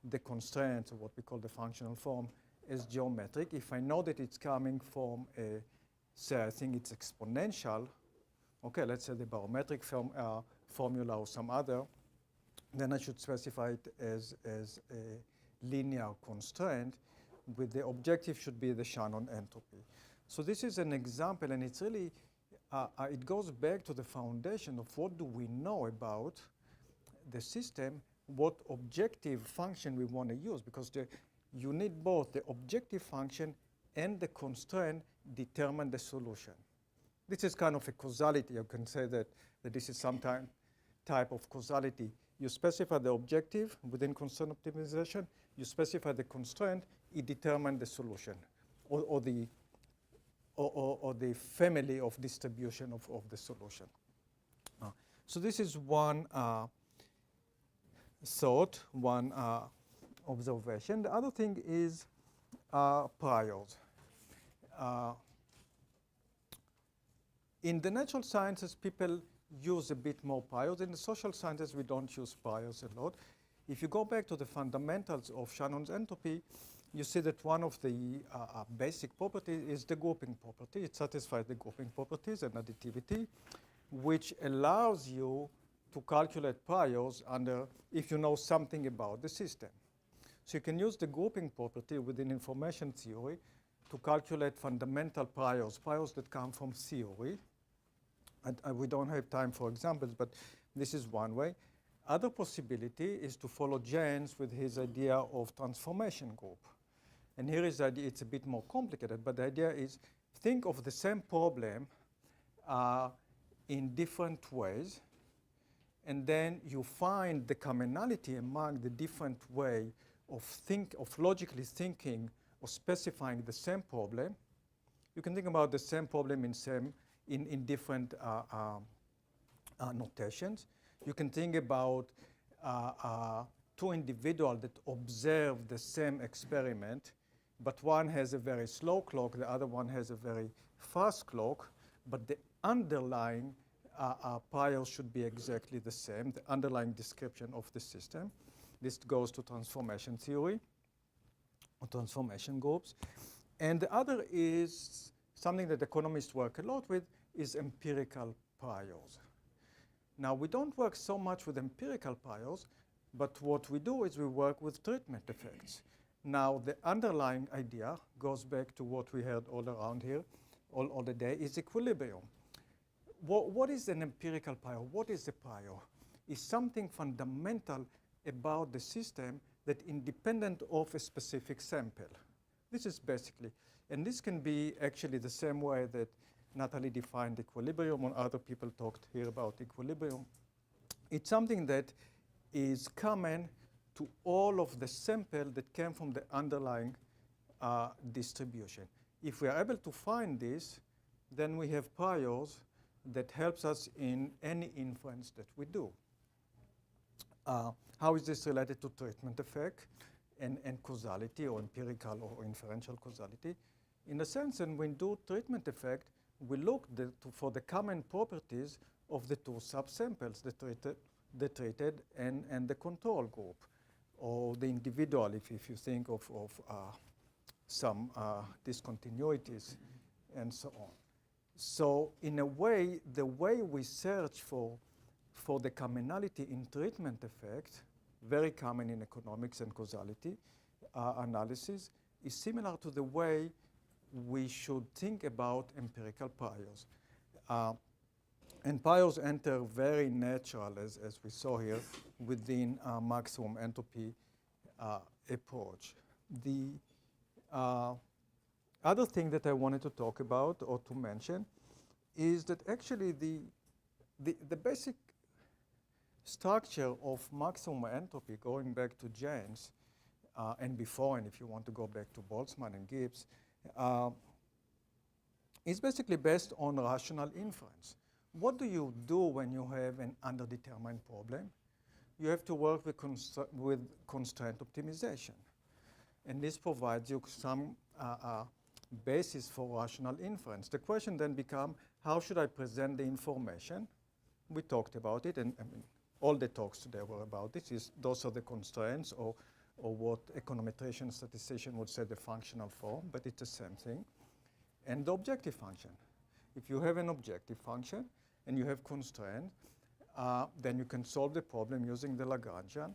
the constraints, or what we call the functional form, as geometric. If I know that it's coming from a, say, I think it's exponential, okay, let's say the barometric formula or some other, then I should specify it as a linear constraint, with the objective should be the Shannon entropy. So this is an example, and it's really, it goes back to the foundation of what do we know about the system, what objective function we want to use, because you need both the objective function and the constraint determine the solution. This is kind of a causality. You can say that this is some type of causality. You specify the objective within constraint optimization, you specify the constraint, it determines the solution, or the family of distribution of the solution. So this is one thought, one observation. The other thing is priors. In the natural sciences, people use a bit more priors. In the social sciences, we don't use priors a lot. If you go back to the fundamentals of Shannon's entropy, you see that one of the basic properties is the grouping property. It satisfies the grouping properties and additivity, which allows you to calculate priors if you know something about the system. So you can use the grouping property within information theory to calculate fundamental priors that come from theory. And we don't have time for examples, but this is one way. Other possibility is to follow Jaynes with his idea of transformation group. And here is the idea, it's a bit more complicated, but the idea is think of the same problem in different ways, and then you find the commonality among the different way of logically thinking or specifying the same problem. You can think about the same problem in different notations. You can think about two individuals that observe the same experiment, but one has a very slow clock, the other one has a very fast clock, but the underlying priors should be exactly the same, the underlying description of the system. This goes to transformation theory, or transformation groups. And the other is something that economists work a lot with, is empirical priors. Now, we don't work so much with empirical priors, but what we do is we work with treatment effects. Now, the underlying idea goes back to what we heard all around here, all the day, is equilibrium. What is an empirical prior? What is a prior? It's something fundamental about the system that independent of a specific sample. This is basically, and this can be actually the same way that Natalie defined equilibrium, or other people talked here about equilibrium. It's something that is common to all of the sample that came from the underlying distribution. If we are able to find this, then we have priors that helps us in any inference that we do. How is this related to treatment effect and causality, or empirical or inferential causality? In a sense, when we do treatment effect, we look for the common properties of the two subsamples, the treated and the control group, or the individual, if you think of some discontinuities and so on. So in a way, the way we search for the commonality in treatment effect, very common in economics and causality analysis, is similar to the way we should think about empirical priors. And priors enter very natural, as we saw here, within maximum entropy approach. The other thing that I wanted to talk about or to mention is that actually the basic structure of maximum entropy, going back to James and before, and if you want to go back to Boltzmann and Gibbs, is basically based on rational inference. What do you do when you have an underdetermined problem? You have to work with constraint optimization. And this provides you some basis for rational inference. The question then becomes, how should I present the information? We talked about it, and I mean, all the talks today were about this. Those are the constraints, or what econometrician statistician would say the functional form, but it's the same thing. And the objective function. If you have an objective function and you have constraint, then you can solve the problem using the Lagrangian.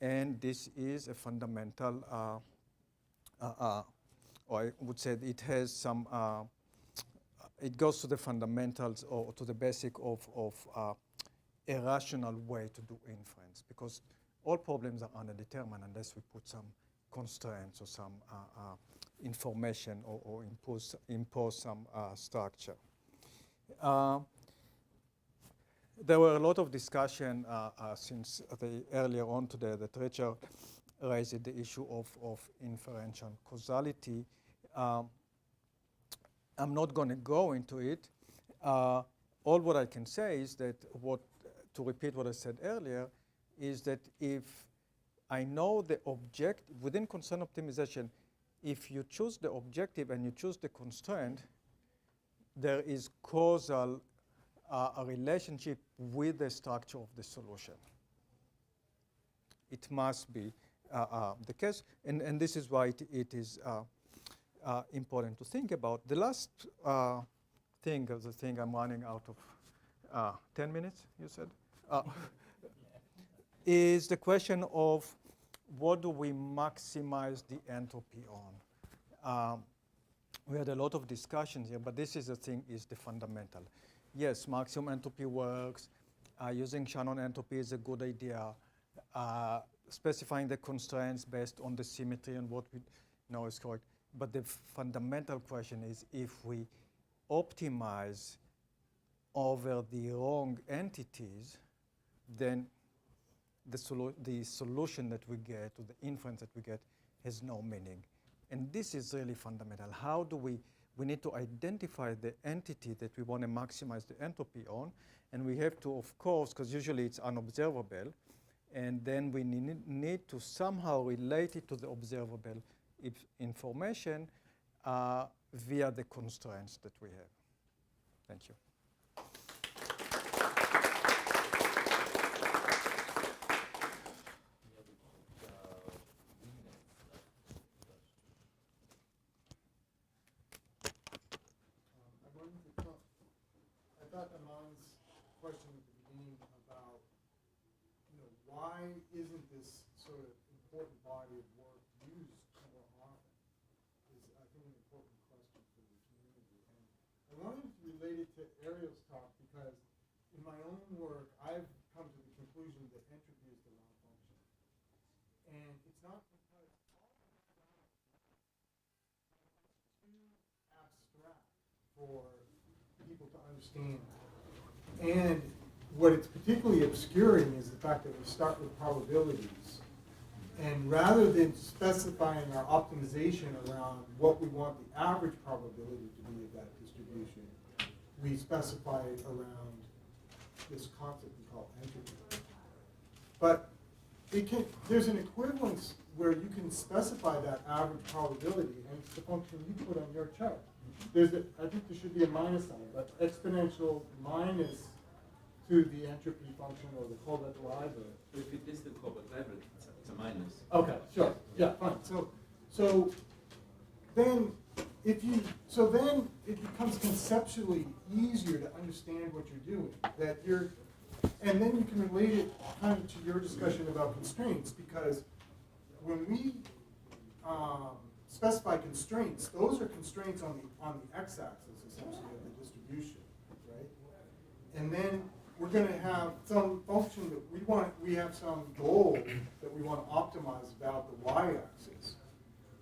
And this is a fundamental, or I would say it has some, it goes to the fundamentals or to the basic of a rational way to do inference, because all problems are underdetermined unless we put some constraints or some information or impose some structure. There were a lot of discussion since earlier on today that Richard raised the issue of inferential causality. I'm not going to go into it. All what I can say is that to repeat what I said earlier, is that if I know the objective, within constraint optimization, if you choose the objective and you choose the constraint, there is causal a relationship with the structure of the solution. It must be the case, and this is why it is important to think about. The last thing of the thing, I'm running out of 10 minutes, you said? Is the question of what do we maximize the entropy on? We had a lot of discussions here, but this is the thing, is the fundamental. Yes, maximum entropy works. Using Shannon entropy is a good idea. Specifying the constraints based on the symmetry and what we know is correct. But the fundamental question is, if we optimize over the wrong entities, then the solution that we get, or the inference that we get, has no meaning. And this is really fundamental. How do we need to identify the entity that we want to maximize the entropy on, and we have to, of course, because usually it's unobservable, and then we need to somehow relate it to the observable information via the constraints that we have. Thank you. question at the beginning about, why isn't this sort of important body of work used more often? Is, I think, an important question for the community. And I wanted to relate it to Ariel's talk because in my own work, I've come to the conclusion that entropy is the wrong function. And it's not because it's too abstract for people to understand. And what it's particularly obscuring is the fact that we start with probabilities. And rather than specifying our optimization around what we want the average probability to be of that distribution, we specify it around this concept we call entropy. But there's an equivalence where you can specify that average probability, and it's the function you put on your chart. I think there should be a minus sign, but exponential minus to the entropy function or the Colbert-Leiber. If it is the Colbert-Leiber, it's a minus. Okay, sure. Yeah, fine. So then it becomes conceptually easier to understand what you're doing. And then you can relate it kind of to your discussion about constraints, because when we specify constraints, those are constraints on the x-axis essentially of the distribution, right? And then we're going to have some function that we have some goal that we want to optimize about the y-axis.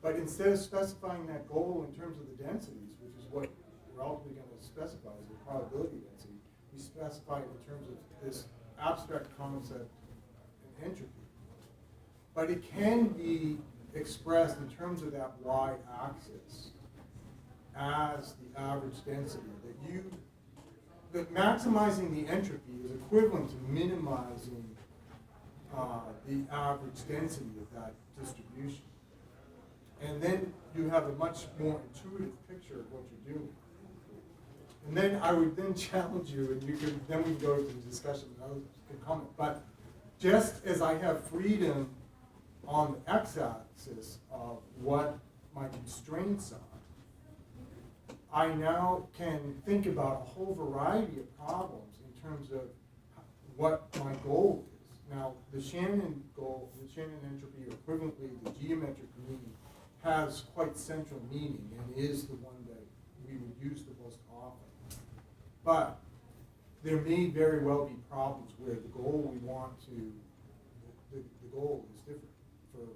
But instead of specifying that goal in terms of the densities, which is what we're ultimately going to specify as the probability density, we specify it in terms of this abstract concept of entropy. But it can be expressed in terms of that y-axis as the average density that maximizing the entropy is equivalent to minimizing the average density of that distribution. And then you have a much more intuitive picture of what you're doing. And then I would then challenge you, and then we can go to the discussion and others can comment. But just as I have freedom on the x-axis of what my constraints are, I now can think about a whole variety of problems in terms of what my goal is. Now, the Shannon goal, the Shannon entropy, or equivalently the geometric mean, has quite central meaning and is the one that we would use the most often. But there may very well be problems where the goal we want to, the goal is different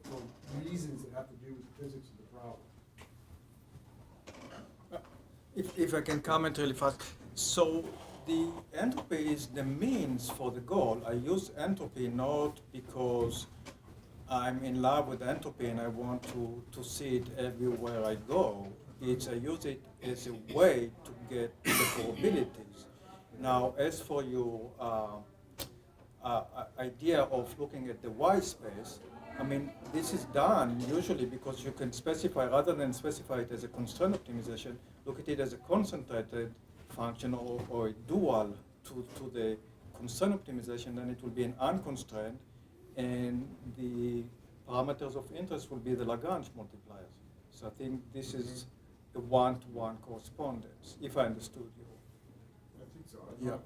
for reasons that have to do with the physics of the problem. If I can comment really fast. So the entropy is the means for the goal. I use entropy not because I'm in love with entropy and I want to see it everywhere I go. I use it as a way to get the probabilities. Now, as for your idea of looking at the Y space, I mean, this is done usually because you can specify, rather than specify it as a constraint optimization, look at it as a concentrated function or a dual to the constraint optimization, then it will be an unconstrained, and the parameters of interest will be the Lagrange multipliers. So I think this is a one-to-one correspondence, if I understood you. I think so. Yeah.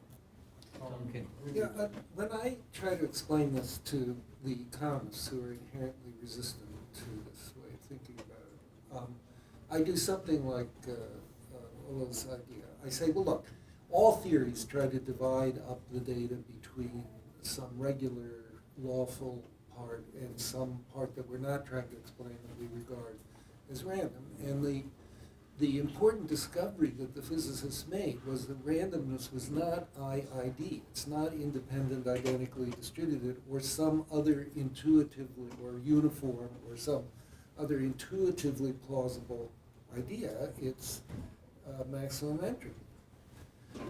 Yeah, when I try to explain this to the economists who are inherently resistant to this way of thinking about it, I do something like Ola's idea. I say, well, look, all theories try to divide up the data between some regular, lawful part and some part that we're not trying to explain that we regard as random. And the important discovery that the physicists made was that randomness was not IID. It's not independent, identically distributed, or some other intuitively, or uniform, or some other intuitively plausible idea. It's maximum entropy.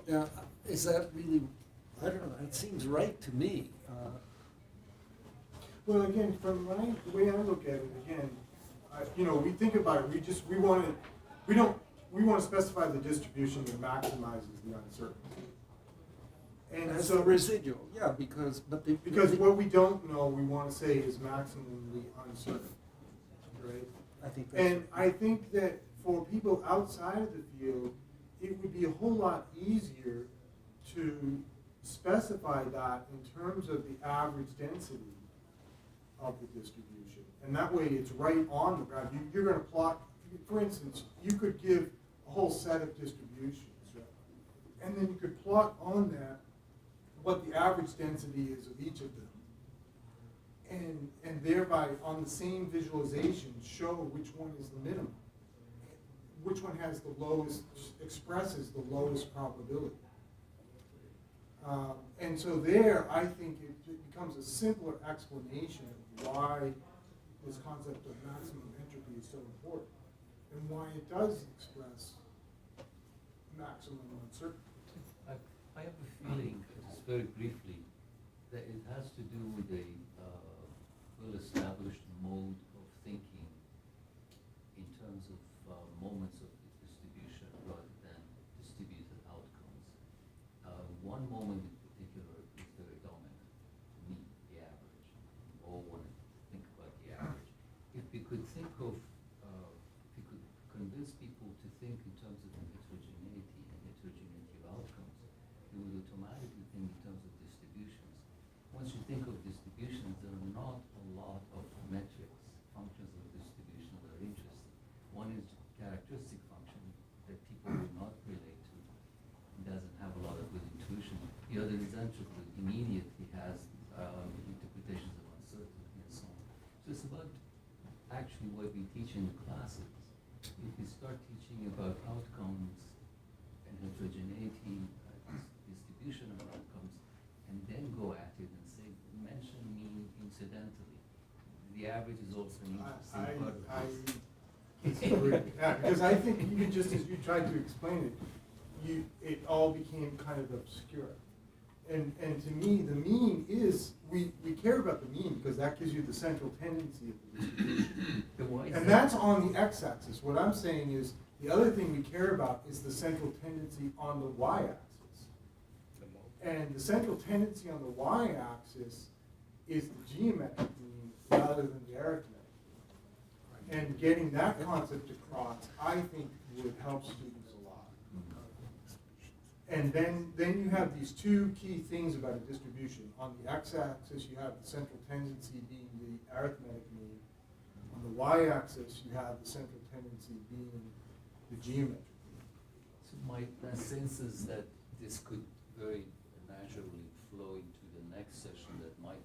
Now, is that really, I don't know, it seems right to me. Well, again, from the way I look at it, again, we think about it. We want to specify the distribution that maximizes the uncertainty. And That's so the residual, yeah, because what we don't know, we want to say is maximally uncertain, right? I think that's And I think that for people outside of the field, it would be a whole lot easier to specify that in terms of the average density of the distribution. And that way it's right on the graph. You're going to plot, for instance, you could give a whole set of distributions, right? And then you could plot on that what the average density is of each of them. And thereby, on the same visualization, show which one is the minimum. Which one has the lowest, expresses the lowest probability. And so there, I think it becomes a simpler explanation of why this concept of maximum entropy is so important, and why it does express maximum uncertainty. I have a feeling, just very briefly, that it has to do with a well-established mode of thinking in terms of moments of the distribution rather than distributed outcomes. One moment in particular is very dominant to me, the average. We all want to think about the average. If we could think of, if we could convince people to think in terms of heterogeneity and heterogeneity of outcomes, they would automatically think in terms of distributions. Once you think of distributions, there are not a lot of metrics, functions of distribution that are interesting. One is characteristic function that people will not relate to. It doesn't have a lot of good intuition. The other is entropy. Immediately has interpretations of uncertainty and so on. So it's about actually what we teach in the classes. If we start teaching about outcomes and heterogeneity, distribution of outcomes, and then go at it and say, mention mean incidentally. The average is also an interesting part of this. Disagree. Yeah, because I think even just as you tried to explain it, it all became kind of obscure. And to me, the mean is, we care about the mean because that gives you the central tendency of the distribution. And that's on the x-axis. What I'm saying is, the other thing we care about is the central tendency on the y-axis. And the central tendency on the y-axis is the geometric mean rather than the arithmetic mean. And getting that concept across, I think, would help students a lot. And then you have these two key things about a distribution. On the x-axis, you have the central tendency being the arithmetic mean. On the y-axis, you have the central tendency being the geometric mean. So my sense is that this could very naturally flow into the next session that might